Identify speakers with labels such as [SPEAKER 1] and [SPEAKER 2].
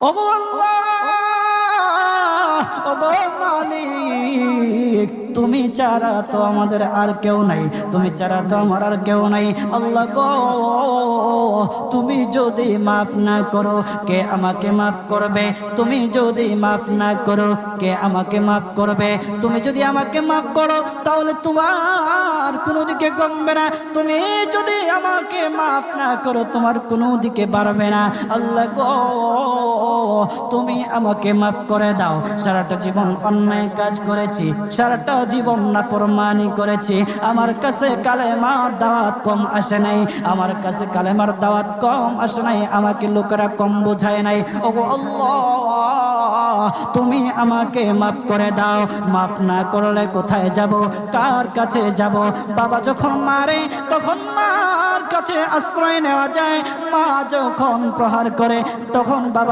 [SPEAKER 1] ওগো আল্লাহ, ওগো মালিক, তুমি ছাড়া তো আমাদের আর কেউ নাই, তুমি ছাড়া তো আমার আর কেউ নাই। আল্লাহ গো, তুমি যদি মাফ না করো কে আমাকে মাফ করবে? তুমি যদি মাফ না করো কে আমাকে মাফ করবে? তুমি যদি আমাকে মাফ করো তাহলে তোমার কোনো দিকে কমবে না, তুমি যদি আমাকে মাফ না করো তোমার কোনো দিকে বাড়বে না। আল্লাহ গো, তুমি আমাকে মাফ করে দাও। সারাটা জীবন অন্যায় কাজ করেছি, সারাটা জীবন নাফরমানি করেছি, আমার কাছে কালেমার দাওয়াত কম আসে নাই, আমার কাছে কালেমার দাওয়াত কম আসে নাই, আমাকে লোকেরা কম বোঝায় নাই। ওগো আল্লাহ, তুমি আমাকে মাফ করে দাও। মাফ না করলে কোথায় যাব, কার কাছে যাব? বাবা যখন মারে তখন মার কাছে আশ্রয় নেওয়া যায়, মা যখন প্রহার করে তখন বাবা